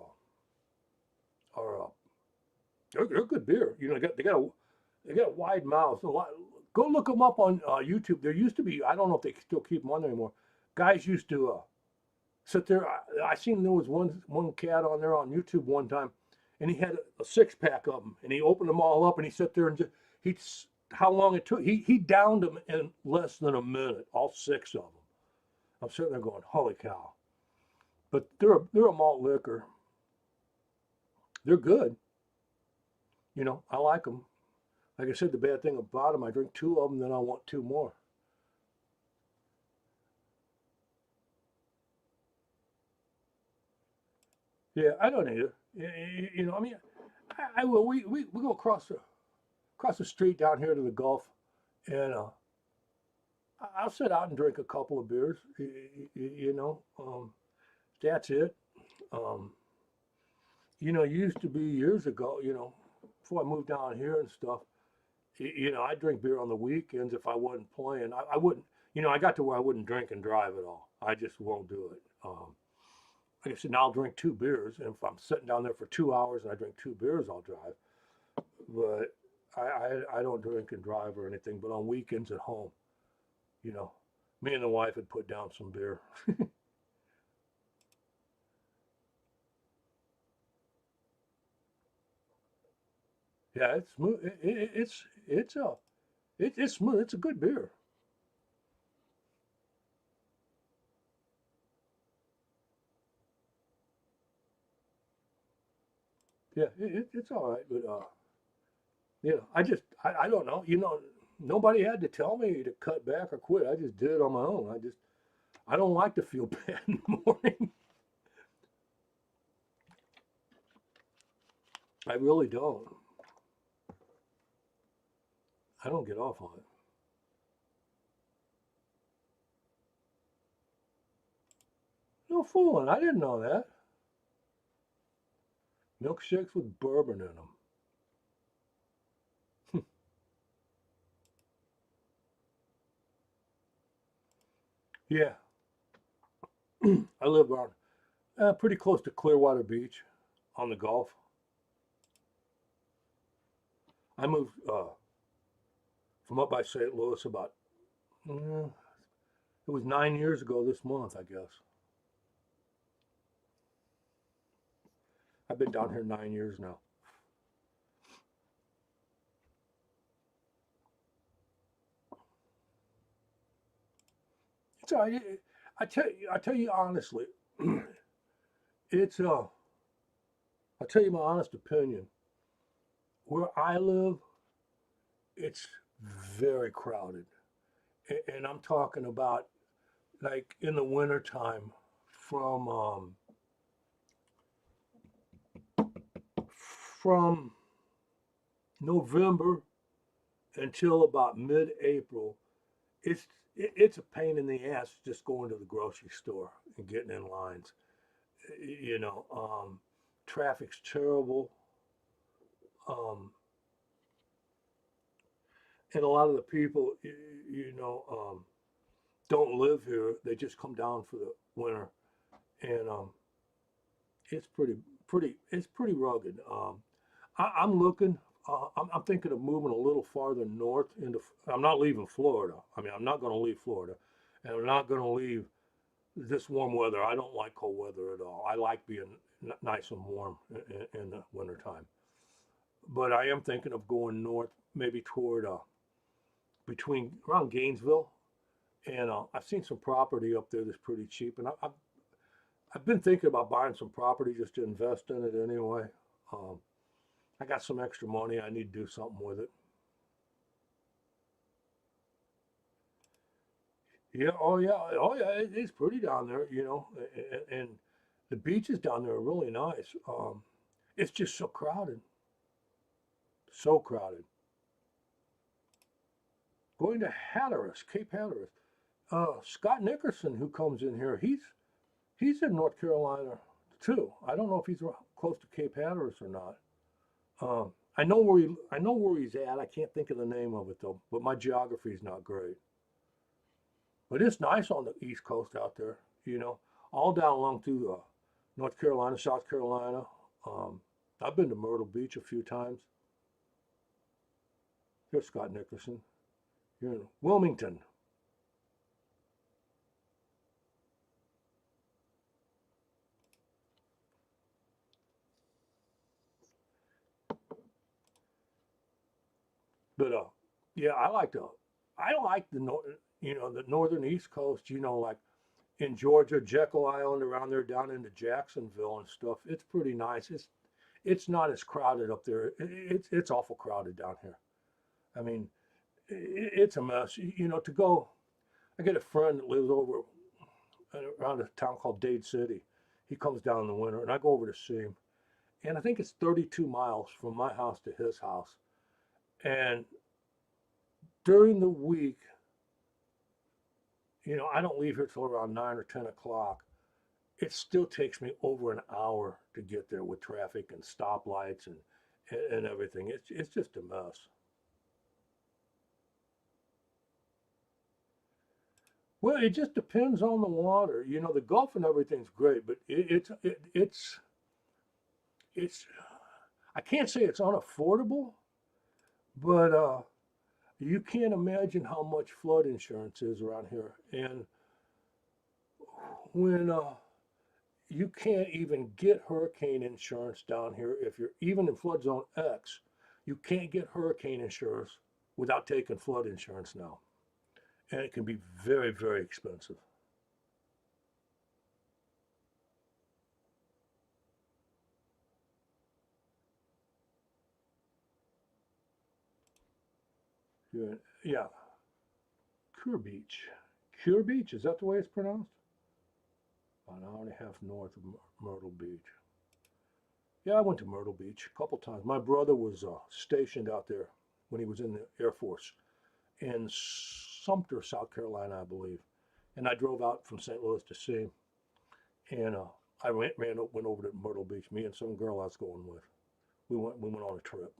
they're good beer. You know, they got a wide mouth. A lot. Go look them up on YouTube. There used to be, I don't know if they still keep them on there anymore. Guys used to sit there. I seen there was one cat on there on YouTube one time, and he had a 6 pack of them, and he opened them all up, and he sat there and just he how long it took. He downed them in less than a minute, all 6 of them. I'm sitting there going, holy cow! But they're a malt liquor. They're good. You know, I like them. Like I said, the bad thing about them, I drink 2 of them, then I want 2 more. Yeah, I don't either. You know, I mean, I will. We go across the street down here to the Gulf, and I'll sit out and drink a couple of beers. You know, that's it. Um, you know, it used to be years ago. You know, before I moved down here and stuff. You know, I drink beer on the weekends if I wasn't playing. I wouldn't. You know, I got to where I wouldn't drink and drive at all. I just won't do it. Like I said, now I'll drink two beers, and if I'm sitting down there for 2 hours and I drink two beers, I'll drive. But I don't drink and drive or anything. But on weekends at home, you know, me and the wife would put down some beer. Yeah, it's smooth. It's smooth. It's a good beer. Yeah, it's all right. But you know, I don't know. You know, nobody had to tell me to cut back or quit. I just did it on my own. I don't like to feel bad in the morning. I really don't. I don't get off on it. No fooling. I didn't know that. Milkshakes with bourbon in them. Yeah, I live on pretty close to Clearwater Beach on the Gulf. I moved from up by St. Louis about uh, it was 9 years ago this month, I guess. I've been down here 9 years now. It's I tell you honestly, it's I tell you my honest opinion. Where I live, it's very crowded, and I'm talking about like in the wintertime from from November until about mid-April. It's a pain in the ass just going to the grocery store and getting in lines. You know, traffic's terrible, um, and a lot of the people, you know, don't live here. They just come down for the winter, and it's it's pretty rugged. I'm looking. I'm thinking of moving a little farther north into. I'm not leaving Florida. I mean, I'm not going to leave Florida, and I'm not going to leave this warm weather. I don't like cold weather at all. I like being nice and warm in the wintertime. But I am thinking of going north, maybe toward between around Gainesville, and I've seen some property up there that's pretty cheap, and I've been thinking about buying some property just to invest in it anyway. Um, I got some extra money. I need to do something with it. Yeah. Oh yeah. Oh yeah. It's pretty down there, you know, and the beaches down there are really nice. It's just so crowded, so crowded. Going to Hatteras, Cape Hatteras. Scott Nickerson, who comes in here, he's in North Carolina too. I don't know if he's close to Cape Hatteras or not. I know where he's at. I can't think of the name of it though. But my geography is not great. But it's nice on the East Coast out there. You know, all down along through North Carolina, South Carolina. Um, I've been to Myrtle Beach a few times. Here's Scott Nickerson. You're in Wilmington. But yeah, I like you know, the northern East Coast. You know, like in Georgia, Jekyll Island, around there, down into Jacksonville and stuff. It's pretty nice. It's not as crowded up there. It's awful crowded down here. I mean, it's a mess. You know, to go. I got a friend that lives over around a town called Dade City. He comes down in the winter, and I go over to see him. And I think it's 32 miles from my house to his house. And during the week, I don't leave here till around 9 or 10 o'clock. It still takes me over an hour to get there with traffic and stoplights and everything. It's just a mess. Well, it just depends on the water. The Gulf and everything's great, but it's I can't say it's unaffordable, but you can't imagine how much flood insurance is around here. And when you can't even get hurricane insurance down here, if you're even in flood zone X, you can't get hurricane insurance without taking flood insurance now. And it can be very, very expensive. Yeah, Cure Beach. Cure Beach, is that the way it's pronounced? About an hour and a half north of Myrtle Beach. Yeah, I went to Myrtle Beach a couple times. My brother was stationed out there when he was in the Air Force in Sumter, South Carolina, I believe. And I drove out from St. Louis to see him. And I went over to Myrtle Beach. Me and some girl I was going with. We went on a trip.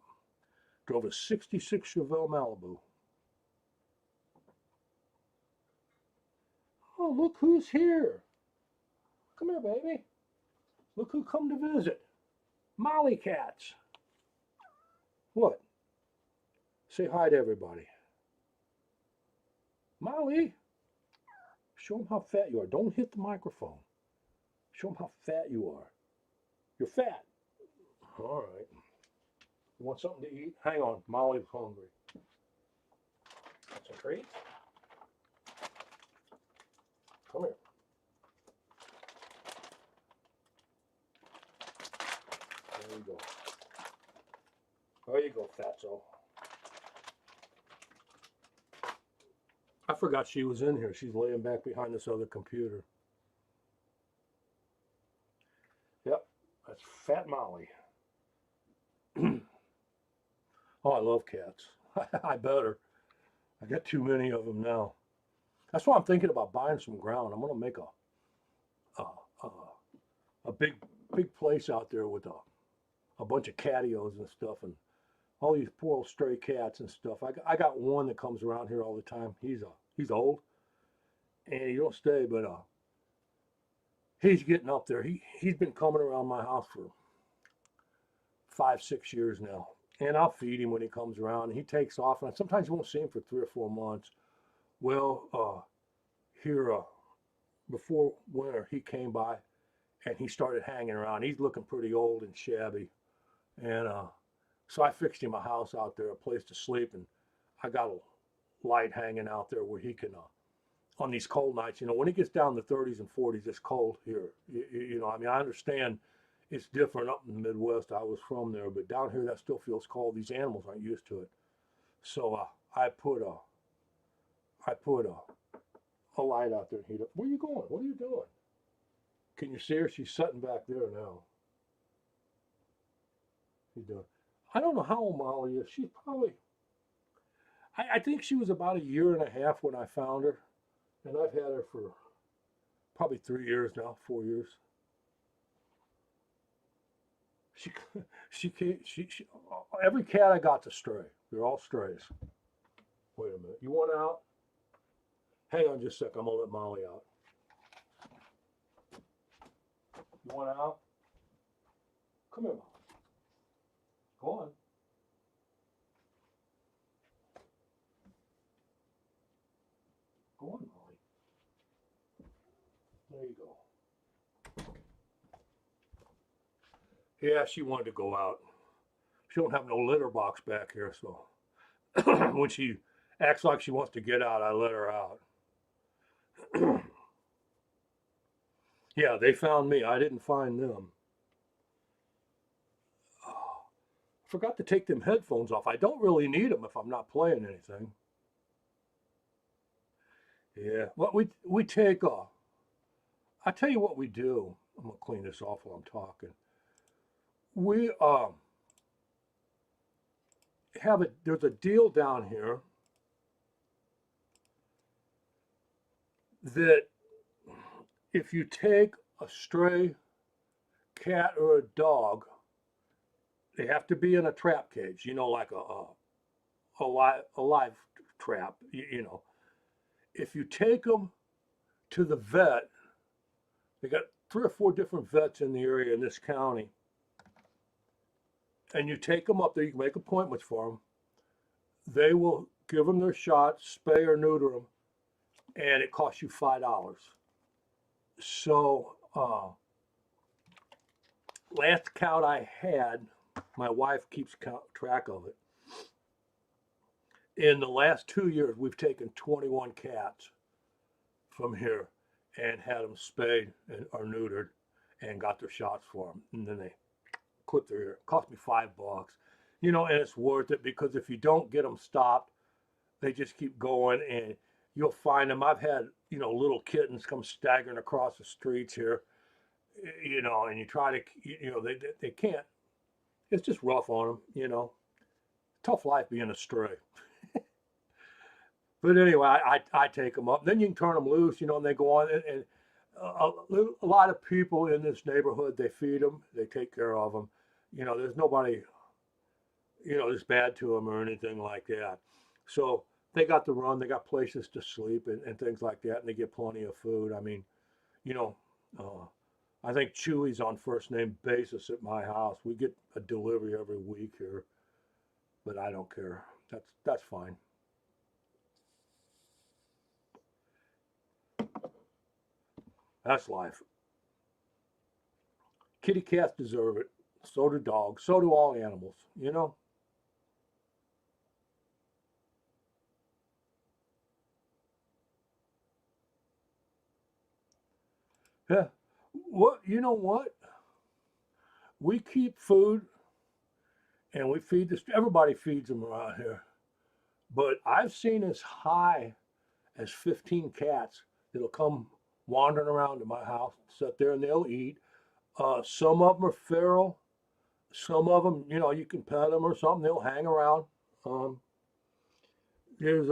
Drove a '66 Chevelle Malibu. Oh, look who's here. Come here, baby. Look who come to visit. Molly cats. What? Say hi to everybody. Molly. Show them how fat you are. Don't hit the microphone. Show them how fat you are. You're fat. All right. You want something to eat? Hang on. Molly's hungry. That's a treat. Come here. There you go. There you go, fatso. I forgot she was in here. She's laying back behind this other computer. Yep, that's Fat Molly. Oh, I love cats. I better. I got too many of them now. That's why I'm thinking about buying some ground. I'm gonna make a big place out there with a bunch of catios and stuff, and all these poor old stray cats and stuff. I got one that comes around here all the time. He's old, and he don't stay, but he's getting up there. He's been coming around my house for 5-6 years now, and I'll feed him when he comes around. And he takes off, and sometimes you won't see him for 3 or 4 months. Well, here before winter, he came by, and he started hanging around. He's looking pretty old and shabby, and so I fixed him a house out there, a place to sleep, and I got a light hanging out there where he can, on these cold nights, when it gets down to 30s and 40s, it's cold here. I mean, I understand it's different up in the Midwest. I was from there, but down here that still feels cold. These animals aren't used to it. So I put a light out there and heat up. Where are you going? What are you doing? Can you see her? She's sitting back there now. She's doing. I don't know how old Molly is. She's probably, I think she was about 1.5 years when I found her. And I've had her for probably 3 years now, 4 years. Every cat I got's a stray. They're all strays. Wait a minute. You want out? Hang on just a sec. I'm gonna let Molly out. You want out? Come here, Molly. Go on. Go on, Molly. There you go. Yeah, she wanted to go out. She don't have no litter box back here, so when she acts like she wants to get out, I let her out. Yeah, they found me. I didn't find them. Oh, I forgot to take them headphones off. I don't really need them if I'm not playing anything. Yeah, what we take off. I tell you what we do. I'm gonna clean this off while I'm talking. We there's a deal down here that if you take a stray cat or a dog, they have to be in a trap cage, like a live trap, If you take them to the vet, they got 3 or 4 different vets in the area in this county, and you take them up there, you can make appointments for them. They will give them their shots, spay or neuter them, and it costs you $5. So, last count I had, my wife keeps track of it. In the last 2 years, we've taken 21 cats from here and had them spayed or neutered and got their shots for them. And then they clip their ear. It cost me $5. And it's worth it because if you don't get them stopped, they just keep going and you'll find them. I've had, little kittens come staggering across the streets here, and you try to, they can't. It's just rough on them, Tough life being a stray. But anyway, I take them up. Then you can turn them loose, and they go on. And a lot of people in this neighborhood, they feed them, they take care of them. There's nobody, that's bad to them or anything like that. So they got to run, they got places to sleep and things like that, and they get plenty of food. I mean, I think Chewy's on first name basis at my house. We get a delivery every week here, but I don't care. That's fine. That's life. Kitty cats deserve it. So do dogs. So do all animals, Yeah. What? We keep food and we feed this. Everybody feeds them around here. But I've seen as high as 15 cats that'll come wandering around to my house, sit there and they'll eat. Some of them are feral. Some of them, you can pet them or something. They'll hang around. There's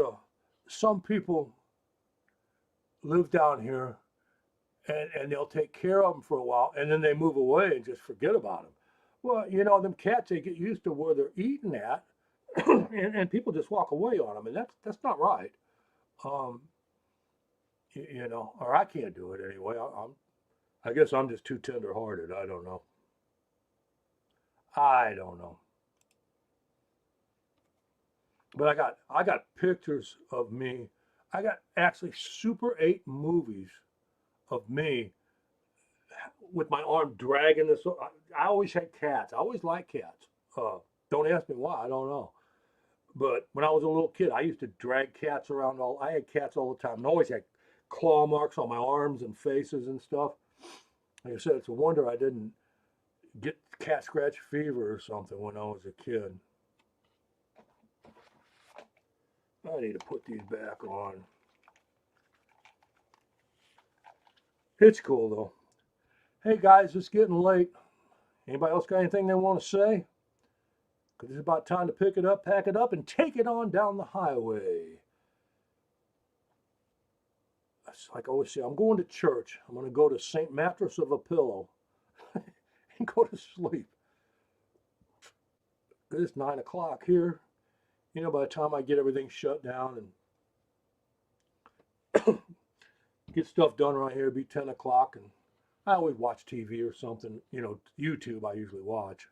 some people live down here, and they'll take care of them for a while, and then they move away and just forget about them. Well, them cats, they get used to where they're eating at, and people just walk away on them, and that's not right. Um, or I can't do it anyway. I guess I'm just too tender-hearted. I don't know. I don't know. But I got pictures of me. I got actually Super 8 movies of me with my arm dragging this. I always had cats. I always liked cats. Don't ask me why. I don't know. But when I was a little kid, I used to drag cats around. I had cats all the time, and always had claw marks on my arms and faces and stuff. Like I said, it's a wonder I didn't get cat scratch fever or something when I was a kid. I need to put these back on. It's cool though. Hey guys, it's getting late. Anybody else got anything they want to say? Because it's about time to pick it up, pack it up, and take it on down the highway. Like I always say, I'm going to church. I'm going to go to St. Mattress of a Pillow and go to sleep. It's 9 o'clock here. By the time I get everything shut down and get stuff done around here, it'll be 10 o'clock. And I always watch TV or something. YouTube I usually watch.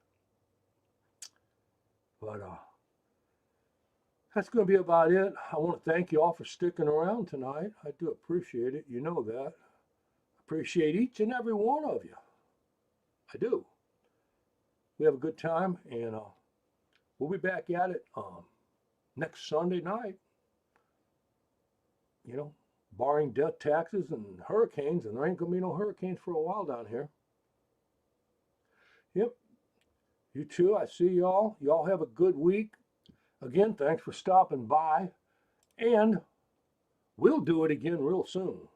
But that's going to be about it. I want to thank you all for sticking around tonight. I do appreciate it. You know that. Appreciate each and every one of you. I do. We have a good time, and we'll be back at it next Sunday night. Barring death, taxes, and hurricanes, and there ain't going to be no hurricanes for a while down here. Yep. You too. I see y'all. Y'all have a good week. Again, thanks for stopping by, and we'll do it again real soon.